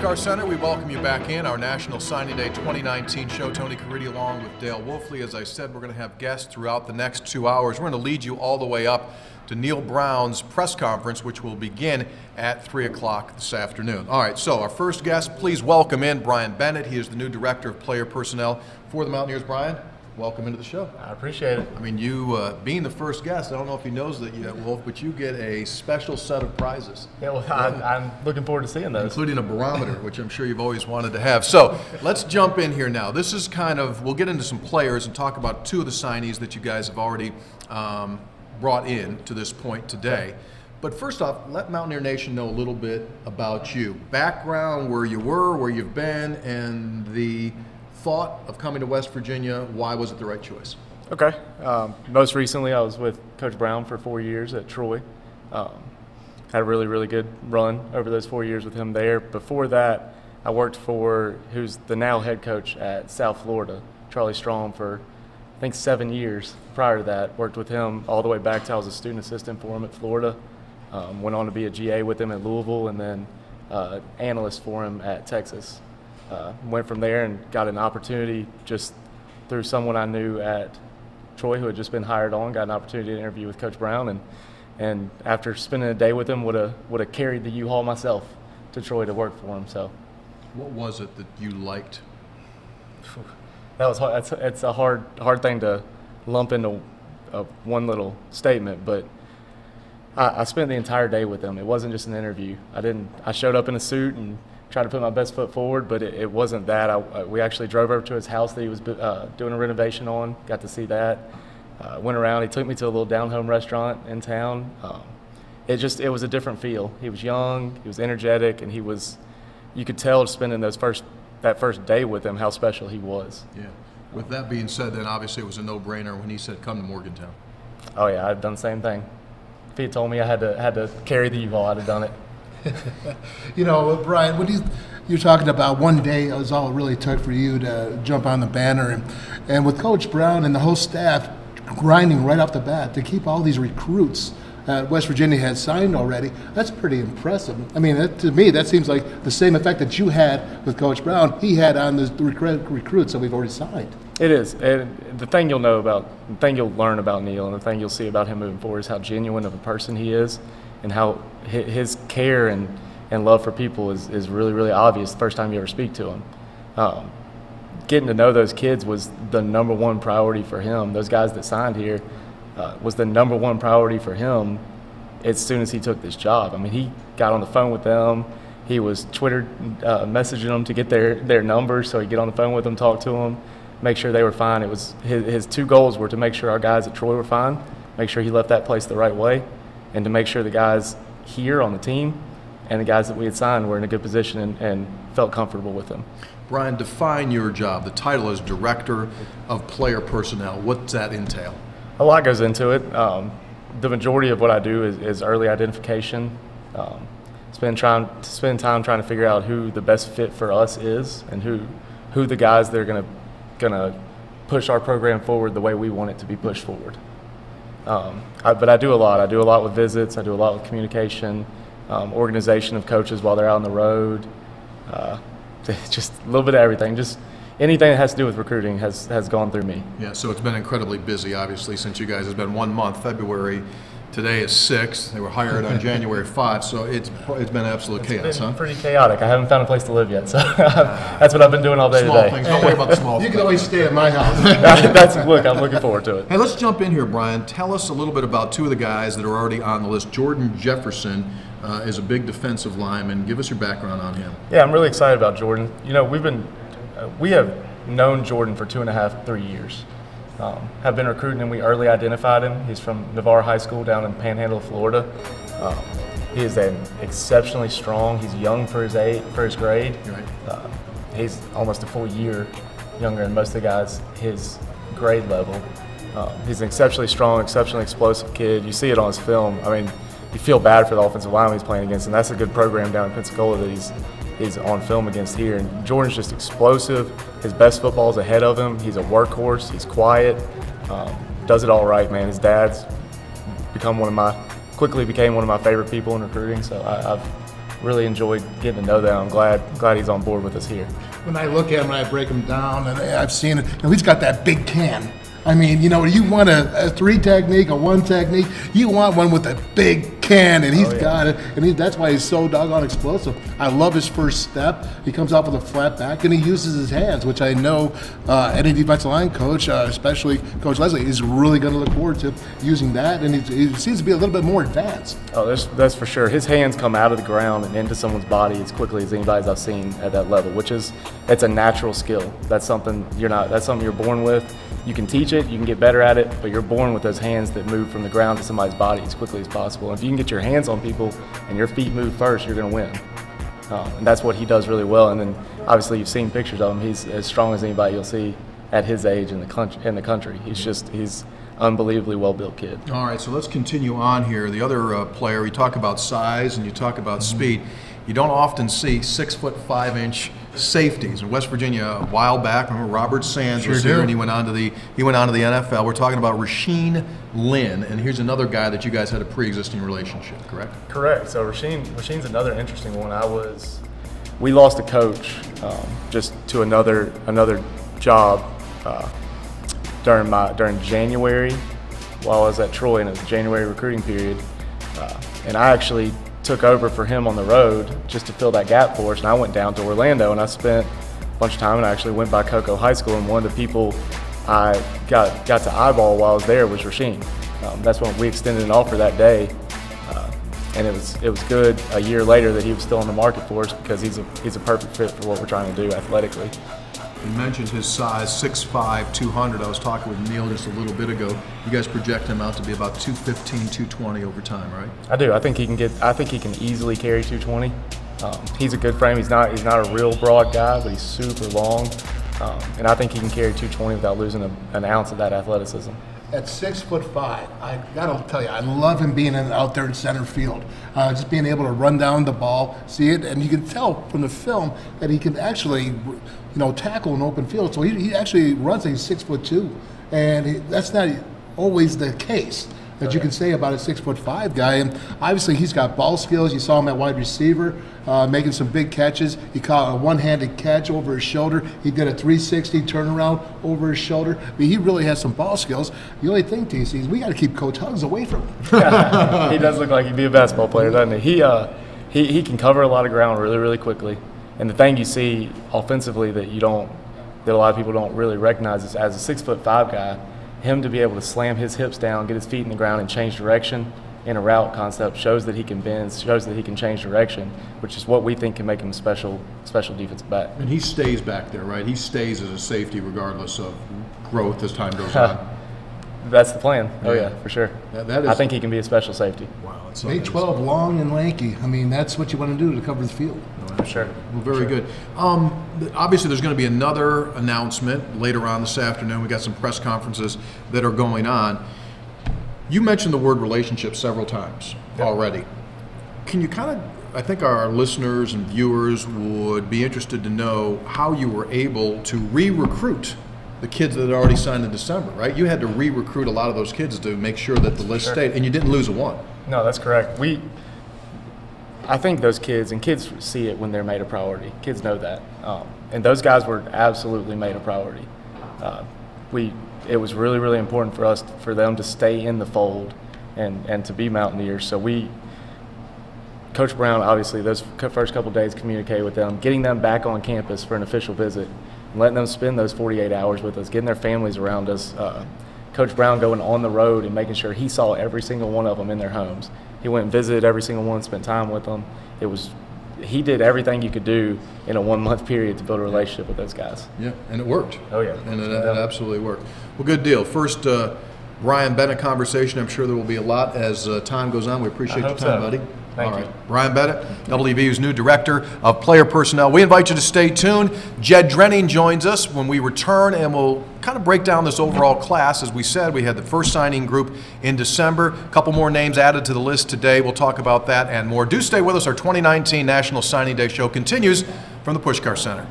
NASCAR Center, we welcome you back in our National Signing Day 2019 show. Tony Caridi along with Dale Wolfley. As I said, we're going to have guests throughout the next 2 hours. We're going to lead you all the way up to Neil Brown's press conference, which will begin at 3 o'clock this afternoon. All right, so our first guest, please welcome in Brian Bennett. He is the new Director of Player Personnel for the Mountaineers. Brian, welcome into the show. I appreciate it. I mean, you being the first guest, I don't know if he knows that yet, Wolf, but you get a special set of prizes. Yeah, well, I'm looking forward to seeing those. Including a barometer, which I'm sure you've always wanted to have. So let's jump in here now. This is kind of, we'll get into some players and talk about two of the signees that you guys have already brought in to this point today. But first off, let Mountaineer Nation know a little bit about you. Background, where you were, where you've been, and the thought of coming to West Virginia. Why was it the right choice? Okay. Most recently, I was with Coach Brown for 4 years at Troy. Had a really, really good run over those 4 years with him there. Before that, I worked for who's the now head coach at South Florida, Charlie Strong, for I think 7 years. Prior to that, worked with him all the way back to I was a student assistant for him at Florida. Went on to be a GA with him at Louisville, and then analyst for him at Texas. Went from there and got an opportunity just through someone I knew at Troy who had just been hired on. Got an opportunity to interview with Coach Brown, and after spending a day with him, would have carried the U-Haul myself to Troy to work for him. So, what was it that you liked? That was hard. It's a hard thing to lump into one little statement, but I spent the entire day with him. It wasn't just an interview. I showed up in a suit and tried to put my best foot forward, but it wasn't that. We actually drove over to his house that he was doing a renovation on. Got to see that. Went around. He took me to a little down-home restaurant in town. It was a different feel. He was young. He was energetic, and you could tell spending that first day with him how special he was. Yeah. With that being said, then obviously it was a no-brainer when he said, "Come to Morgantown." Oh yeah, I'd done the same thing. If he had told me I had to carry the U-Haul, I'd have done it. You know, Brian, what you're talking about one day is all it really took for you to jump on the banner, and with Coach Brown and the whole staff grinding right off the bat to keep all these recruits West Virginia had signed already, that's pretty impressive. I mean, to me, that seems like the same effect that you had with Coach Brown, he had on the recruits that we've already signed. It is. And the thing you'll learn about Neil, and the thing you'll see about him moving forward is how genuine of a person he is, and how his care and love for people is really, really obvious the first time you ever speak to him. Getting to know those kids was the number one priority for him. Those guys that signed here was the number one priority for him as soon as he took this job. I mean, he got on the phone with them. He was Twitter messaging them to get their numbers so he'd get on the phone with them, talk to them, make sure they were fine. It was his two goals were to make sure our guys at Troy were fine, make sure he left that place the right way, and to make sure the guys here on the team and the guys that we had signed were in a good position and felt comfortable with them. Brian, define your job. The title is Director of Player Personnel. What's that entail? A lot goes into it. The majority of what I do is early identification. Spend time trying to figure out who the best fit for us is, and who the guys that are gonna push our program forward the way we want it to be pushed forward. But I do a lot. I do a lot with visits. I do a lot with communication, organization of coaches while they're out on the road. Just a little bit of everything. Just anything that has to do with recruiting has gone through me. Yeah, so it's been incredibly busy, obviously, since you guys. It's been 1 month. February, today is 6. They were hired on January 5, so it's been absolute chaos, It's been huh? pretty chaotic. I haven't found a place to live yet, so that's what I've been doing all day Small today. things. Don't worry about the small You things. can always stay at my house. I'm looking forward to it. Hey, let's jump in here, Brian. Tell us a little bit about two of the guys that are already on the list. Jordan Jefferson is a big defensive lineman. Give us your background on him. Yeah, I'm really excited about Jordan. You know, we have known Jordan for 2.5, 3 years. Have been recruiting him. We early identified him. He's from Navarre High School down in Panhandle, Florida. He is exceptionally strong. He's young for his grade. Right. He's almost a full year younger than most of the guys his grade level. He's an exceptionally strong, exceptionally explosive kid. You see it on his film. I mean, you feel bad for the offensive lineman he's playing against, and that's a good program down in Pensacola that he's on film against here. And Jordan's just explosive. His best football is ahead of him. He's a workhorse. He's quiet. Does it all right, man. His dad's quickly became one of my favorite people in recruiting. So I've really enjoyed getting to know that. I'm glad he's on board with us here. When I look at him and I break him down, and I've seen it, he's got that big can. I mean, you want a 3 technique, a 1 technique. You want one with a big can, and he's got it. And that's why he's so doggone explosive. I love his first step. He comes out with a flat back, and he uses his hands, which I know any defensive line coach, especially Coach Leslie, is really going to look forward to using that. And he seems to be a little bit more advanced. Oh, that's for sure. His hands come out of the ground and into someone's body as quickly as anybody's I've seen at that level, it's a natural skill. That's something you're born with. You can teach it, you can get better at it, but you're born with those hands that move from the ground to somebody's body as quickly as possible. And if you can get your hands on people and your feet move first, you're going to win. And that's what he does really well. And then obviously you've seen pictures of him. He's as strong as anybody you'll see at his age in the country. He's unbelievably well-built kid. All right, so let's continue on here. The other player, you talk about size and you talk about speed. You don't often see 6'5" safeties. In West Virginia, a while back, remember Robert Sands was here, and he went on to the NFL. We're talking about Roisin Lin, and here's another guy that you guys had a pre-existing relationship, correct? Correct. So Roisin's another interesting one. We lost a coach just to another job during January while I was at Troy, and it was the January recruiting period, and I actually took over for him on the road just to fill that gap for us, and I went down to Orlando and I spent a bunch of time, and I actually went by Cocoa High School, and one of the people I got to eyeball while I was there was Roisin. That's when we extended an offer that day, and it was good a year later that he was still on the market for us because he's a perfect fit for what we're trying to do athletically. You mentioned his size, 6'5", 200. I was talking with Neil just a little bit ago. You guys project him out to be about 215, 220 over time, right? I do. I think he can easily carry 220. He's a good frame. He's not a real broad guy, but he's super long, and I think he can carry 220 without losing an ounce of that athleticism. At 6'5", I gotta tell you, I love him being out there in center field. Just being able to run down the ball, see it, and you can tell from the film that he can actually, tackle an open field. So he actually runs. He's 6'2", and that's not always the case that you can say about a 6'5" guy. And obviously he's got ball skills. You saw him at wide receiver, making some big catches. He caught a one-handed catch over his shoulder. He did a 360 turnaround over his shoulder. I mean, he really has some ball skills. The only thing, TC, is we got to keep Coach Hugs away from him. He does look like he'd be a basketball player, doesn't he? He can cover a lot of ground really, really quickly. And the thing you see offensively that a lot of people don't really recognize is as a 6'5" guy, him to be able to slam his hips down, get his feet in the ground, and change direction in a route concept shows that he can bend, shows that he can change direction, which is what we think can make him a special defensive back. And he stays back there, right? He stays as a safety regardless of growth as time goes on. That's the plan. Oh yeah, for sure. That is, I think he can be a special safety. Wow. 8'12", long and lanky. I mean, that's what you want to do to cover the field. For sure. Well, very good. Obviously, there's going to be another announcement later on this afternoon. We got some press conferences that are going on. You mentioned the word relationship several times already. Can you kind of, I think our listeners and viewers would be interested to know how you were able to re-recruit the kids that had already signed in December, right? You had to re-recruit a lot of those kids to make sure that the list stayed, and you didn't lose a one. No, that's correct. I think those kids, and kids see it when they're made a priority. Kids know that. And those guys were absolutely made a priority. It was really, really important for them to stay in the fold and to be Mountaineers. So Coach Brown, obviously, those first couple of days communicated with them, getting them back on campus for an official visit, and letting them spend those 48 hours with us, getting their families around us. Coach Brown going on the road and making sure he saw every single one of them in their homes. He went and visited every single one, spent time with them. He did everything you could do in a 1 month period to build a relationship with those guys. Yeah, and it worked. Oh yeah, and it absolutely worked. Well, good deal. First, Ryan Bennett conversation. I'm sure there will be a lot as time goes on. We appreciate your time, buddy. Thank you. Ryan Bennett, WVU's new Director of Player Personnel. We invite you to stay tuned. Jed Drenning joins us when we return, and we'll kind of break down this overall class. As we said, we had the first signing group in December. A couple more names added to the list today. We'll talk about that and more. Do stay with us. Our 2019 National Signing Day show continues from the Pushkar Center.